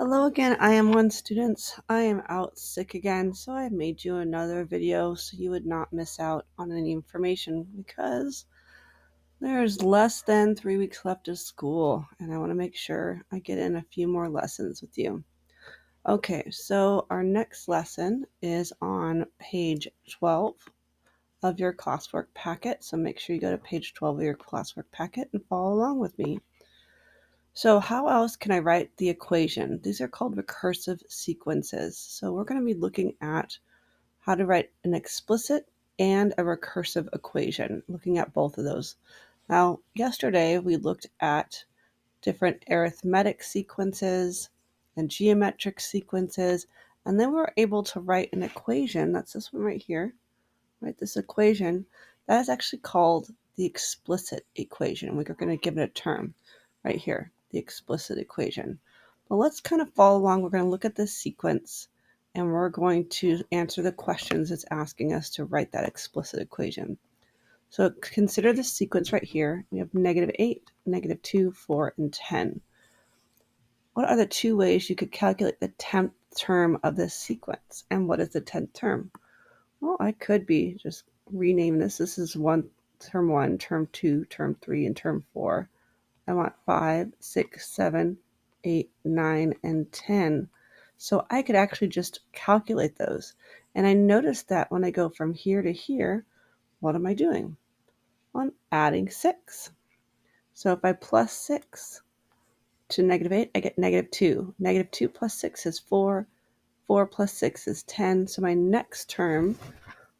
Hello again, I am one students. I am out sick again, so I made you another video so you would not miss out on any information because there's less than 3 weeks left of school and I want to make sure I get in a few more lessons with you. Okay, so our next lesson is on page 12 of your classwork packet. So make sure you go to page 12 of your classwork packet and follow along with me. So how else can I write the equation? These are called recursive sequences. So we're going to be looking at how to write an explicit and a recursive equation, looking at both of those. Now, yesterday we looked at different arithmetic sequences and geometric sequences, and then we were able to write an equation, that's this one right here, right? This equation, that is actually called the explicit equation. We're going to give it a term right here, the explicit equation. But let's kind of follow along. We're going to look at this sequence and we're going to answer the questions it's asking us to write that explicit equation. So consider this sequence right here. We have -8, -2, 4, and 10. What are the two ways you could calculate the 10th term of this sequence? And what is the 10th term? Well, I could be just rename this. This is term 1, term 2, term 3, and term 4. I want 5, 6, 7, 8, 9, and 10. So I could actually just calculate those. And I noticed that when I go from here to here, what am I doing? Well, I'm adding 6. So if I plus 6 to -8, I get -2. -2 plus 6 is 4. 4 plus 6 is 10. So my next term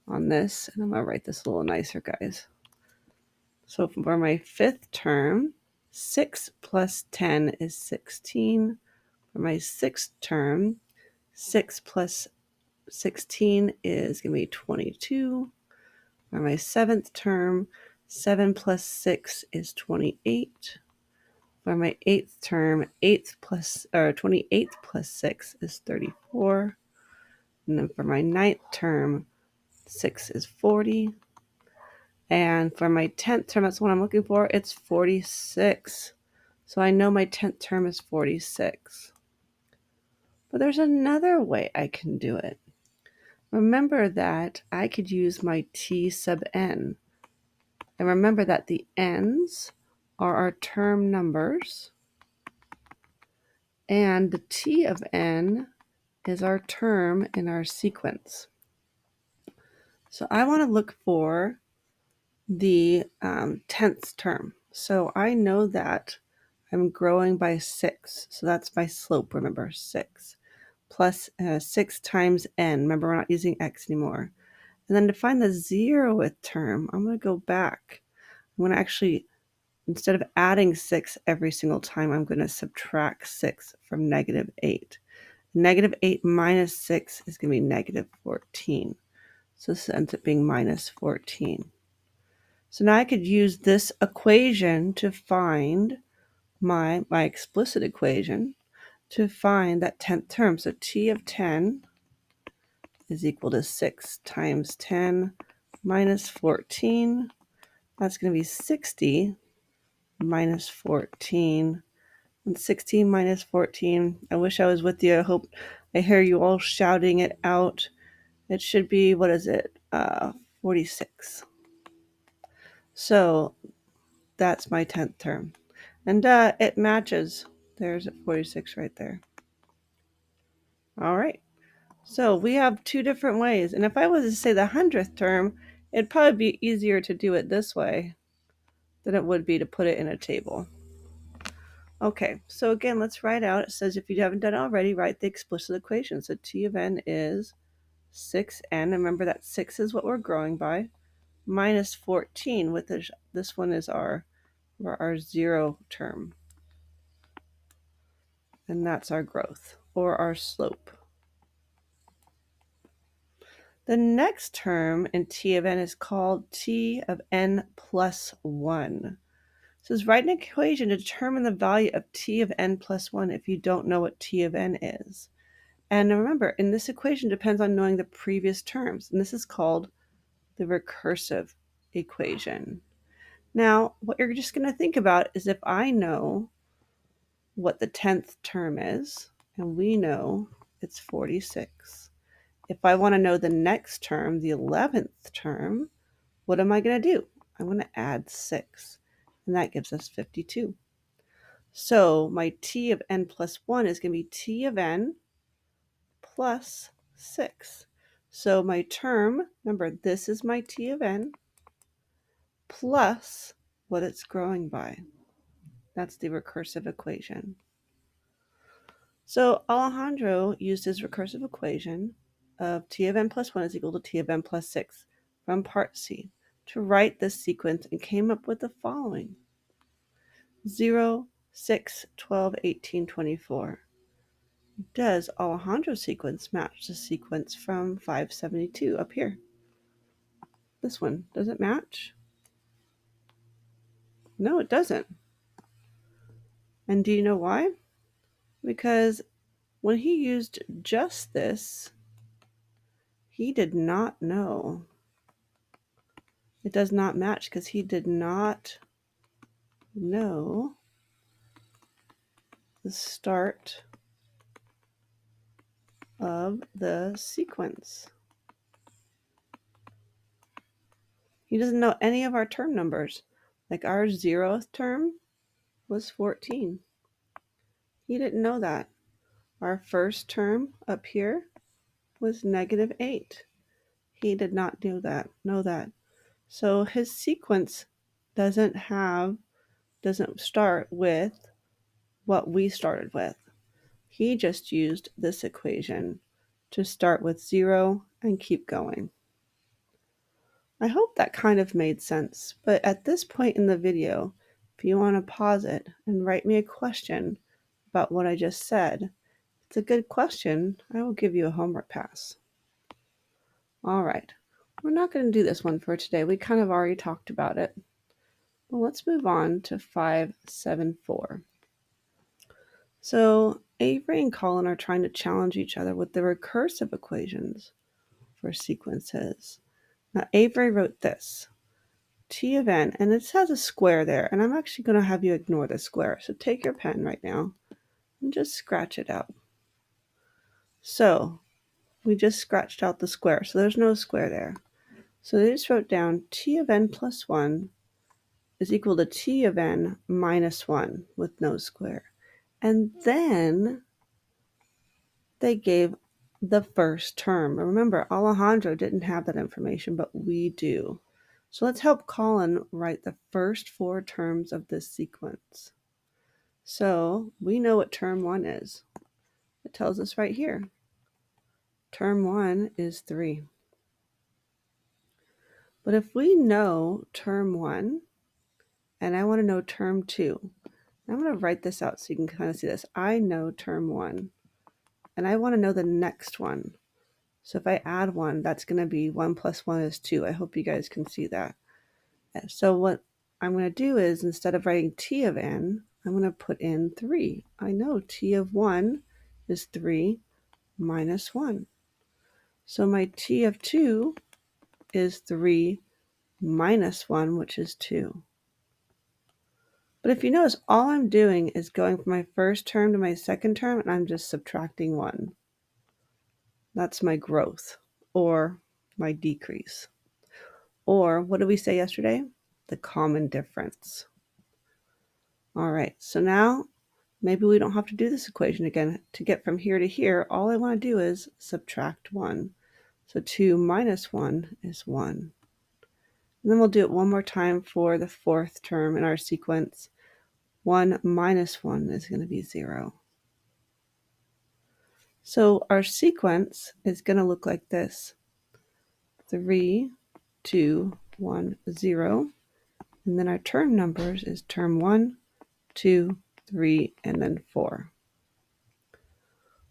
on this, and I'm going to write this a little nicer, guys. So for my fifth term, 6 plus 10 is 16. For my sixth term, 6 plus 16 is going to be 22. For my seventh term, 7 plus 6 is 28. For my eighth term, 28 plus 6 is 34. And then for my ninth term, 6 is 40. And for my 10th term, that's what I'm looking for, it's 46. So I know my 10th term is 46. But there's another way I can do it. Remember that I could use my t sub n. And remember that the n's are our term numbers. And the t of n is our term in our sequence. So I want to look for the 10th term. So I know that I'm growing by 6. So that's my slope, remember, 6. Plus 6 times n. Remember, we're not using x anymore. And then to find the 0th term, I'm going to go back. I'm going to actually, instead of adding 6 every single time, I'm going to subtract 6 from -8. -8 minus 6 is going to be -14. So this ends up being -14. So now I could use this equation to find my explicit equation to find that 10th term. So t of 10 is equal to 6 times 10 minus 14. That's going to be 60 minus 14. And 16 minus 14. I wish I was with you. I hope I hear you all shouting it out. It should be, what is it? 46. So that's my 10th term. And it matches. There's 46 right there. All right. So we have two different ways. And if I was to say the 100th term, it'd probably be easier to do it this way than it would be to put it in a table. Okay, so again, let's write out. It says if you haven't done it already, write the explicit equation. So t of n is 6n. Remember that 6 is what we're growing by. Minus 14, with this one is our 0 term. And that's our growth, or our slope. The next term in t of n is called t of n plus 1. It says write an equation to determine the value of t of n plus 1 if you don't know what t of n is. And remember, in this equation depends on knowing the previous terms, and this is called the recursive equation. Now, what you're just going to think about is if I know what the 10th term is, and we know it's 46. If I want to know the next term, the 11th term, what am I going to do? I'm going to add 6, and that gives us 52. So my t of n plus 1 is going to be t of n plus 6. So my term, remember, this is my t of n plus what it's growing by. That's the recursive equation. So Alejandro used his recursive equation of t of n plus 1 is equal to t of n plus 6 from part C to write this sequence and came up with the following. 0, 6, 12, 18, 24. Does Alejandro's sequence match the sequence from 572 up here? This one, does it match? No, it doesn't. And do you know why? Because when he used just this, he did not know. It does not match because he did not know the start of the sequence. He doesn't know any of our term numbers. Like our 0th term was 14. He didn't know that. Our first term up here was -8. He did not know that. So his sequence doesn't start with what we started with. He just used this equation to start with 0 and keep going. I hope that kind of made sense, but at this point in the video, if you want to pause it and write me a question about what I just said, if it's a good question, I will give you a homework pass. All right, we're not going to do this one for today. We kind of already talked about it. Well, let's move on to 574. So Avery and Colin are trying to challenge each other with the recursive equations for sequences. Now Avery wrote this, t of n, and it has a square there, and I'm actually going to have you ignore the square. So take your pen right now and just scratch it out. So we just scratched out the square, so there's no square there. So they just wrote down t of n plus 1 is equal to t of n minus 1 with no square. And then they gave the first term. Remember, Alejandro didn't have that information, but we do. So let's help Colin write the first 4 terms of this sequence. So we know what term 1 is. It tells us right here. Term 1 is 3. But if we know term 1, and I want to know term 2, I'm going to write this out so you can kind of see this. I know term 1, and I want to know the next one. So if I add 1, that's going to be 1 plus 1 is 2. I hope you guys can see that. So what I'm going to do is, instead of writing t of n, I'm going to put in 3. I know t of 1 is 3 minus 1. So my t of 2 is 3 minus 1, which is 2. But if you notice, all I'm doing is going from my first term to my second term, and I'm just subtracting 1. That's my growth, or my decrease. Or what did we say yesterday? The common difference. All right, so now maybe we don't have to do this equation again. To get from here to here, all I want to do is subtract 1. So 2 minus 1 is 1. And then we'll do it one more time for the 4th term in our sequence. 1 minus 1 is going to be 0. So our sequence is going to look like this. 3, 2, 1, 0. And then our term numbers is term 1, 2, 3, and then 4.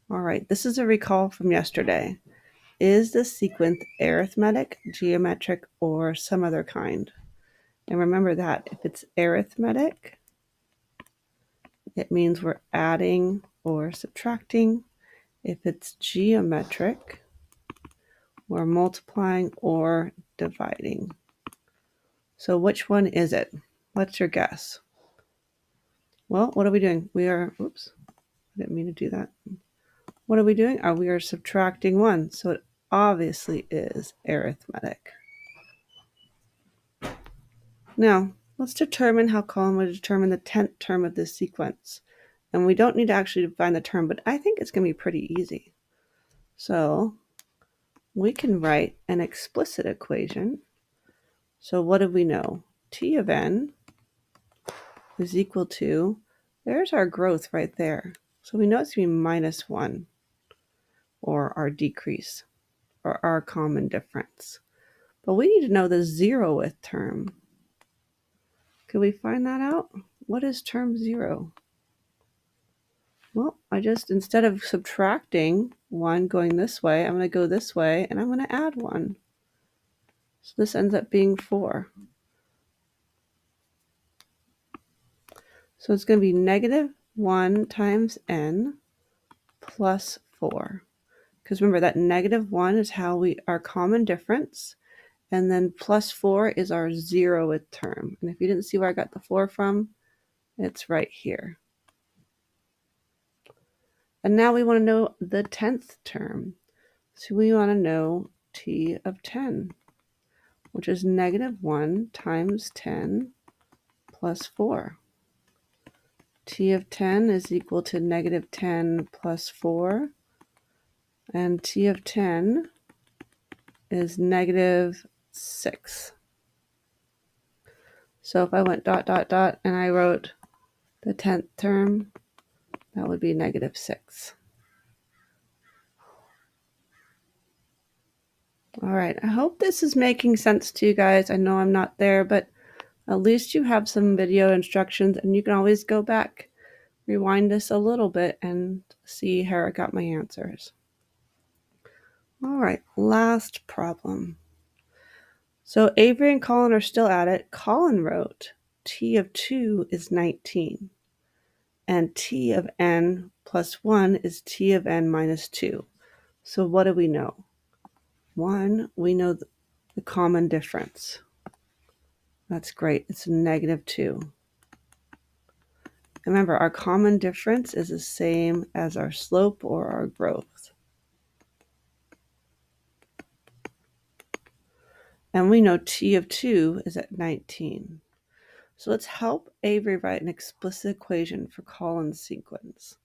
All right, this is a recall from yesterday. Is the sequence arithmetic, geometric, or some other kind? And remember that if it's arithmetic, it means we're adding or subtracting. If it's geometric, we're multiplying or dividing. So which one is it? What's your guess? Well, what are we doing? We are, oops, I didn't mean to do that. What are we doing? We are subtracting 1, so it obviously is arithmetic. Now, let's determine how Colin would determine the 10th term of this sequence. And we don't need to actually define the term, but I think it's going to be pretty easy. So we can write an explicit equation. So what do we know? T of n is equal to, there's our growth right there. So we know it's going to be minus 1, or our decrease, or our common difference. But we need to know the 0th term. Could we find that out? What is term 0? Well, instead of subtracting 1 going this way, I'm going to go this way, and I'm going to add 1. So this ends up being 4. So it's going to be negative 1 times n plus 4. Because remember, that negative 1 is our common difference, and then plus 4 is our 0th term. And if you didn't see where I got the 4 from, it's right here. And now we want to know the 10th term. So we want to know t of 10, which is negative 1 times 10 plus 4. T of 10 is equal to negative 10 plus 4. And t of 10 is negative 6. So if I went ... and I wrote the 10th term, that would be negative 6. All right, I hope this is making sense to you guys. I know I'm not there, but at least you have some video instructions, and you can always go back, rewind this a little bit, and see how I got my answers. All right, last problem. So Avery and Colin are still at it. Colin wrote t of 2 is 19, and t of n plus 1 is t of n minus 2. So what do we know? 1, we know the common difference. That's great. It's negative 2. Remember, our common difference is the same as our slope or our growth. And we know t of 2 is at 19. So let's help Avery write an explicit equation for Colin's sequence.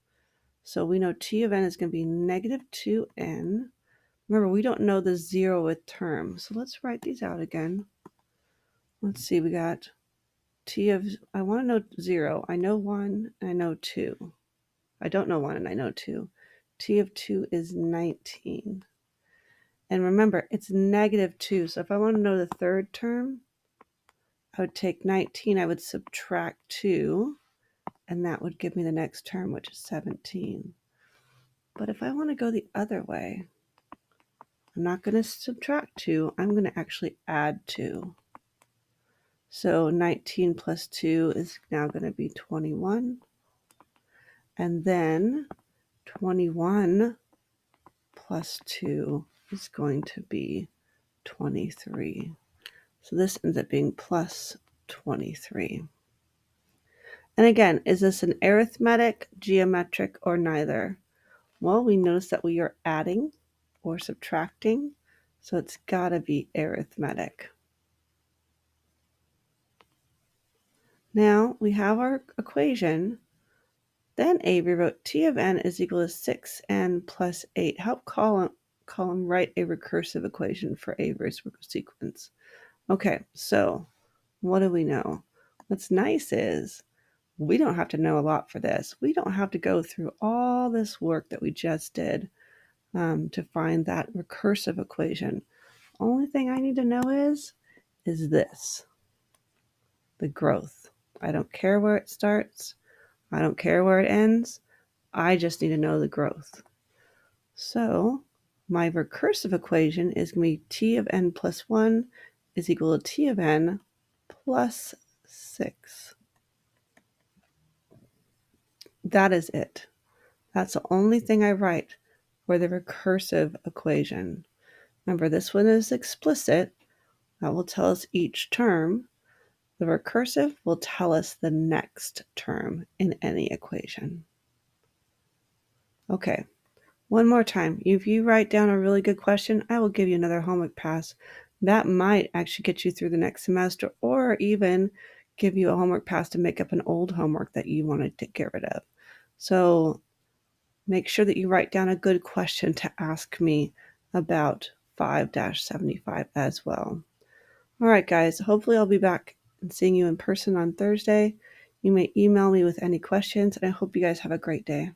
So we know t of n is going to be negative 2n. Remember, we don't know the 0th term. So let's write these out again. Let's see, we got I want to know 0. I know 1, and I know 2. I don't know 1, and I know 2. T of 2 is 19. And remember, it's negative 2. So if I want to know the third term, I would take 19, I would subtract 2, and that would give me the next term, which is 17. But if I want to go the other way, I'm not going to subtract 2. I'm going to actually add 2. So 19 plus 2 is now going to be 21. And then 21 plus 2 is going to be 23. So this ends up being plus 23. And again, is this an arithmetic, geometric, or neither? Well, we notice that we are adding or subtracting, so it's got to be arithmetic. Now we have our equation. Then Avery wrote t of n is equal to 6n plus 8. Help Colin write a recursive equation for Avery's sequence. Okay, so what do we know? What's nice is we don't have to know a lot for this. We don't have to go through all this work that we just did to find that recursive equation. Only thing I need to know is this, the growth. I don't care where it starts. I don't care where it ends. I just need to know the growth. So my recursive equation is going to be t of n plus 1 is equal to t of n plus 6. That is it. That's the only thing I write for the recursive equation. Remember, this one is explicit. That will tell us each term. The recursive will tell us the next term in any equation. Okay, One more time, if you write down a really good question, I will give you another homework pass. That might actually get you through the next semester, or even give you a homework pass to make up an old homework that you wanted to get rid of. So make sure that you write down a good question to ask me about 5-75 as well. All right, guys, hopefully I'll be back and seeing you in person on Thursday. You may email me with any questions, and I hope you guys have a great day.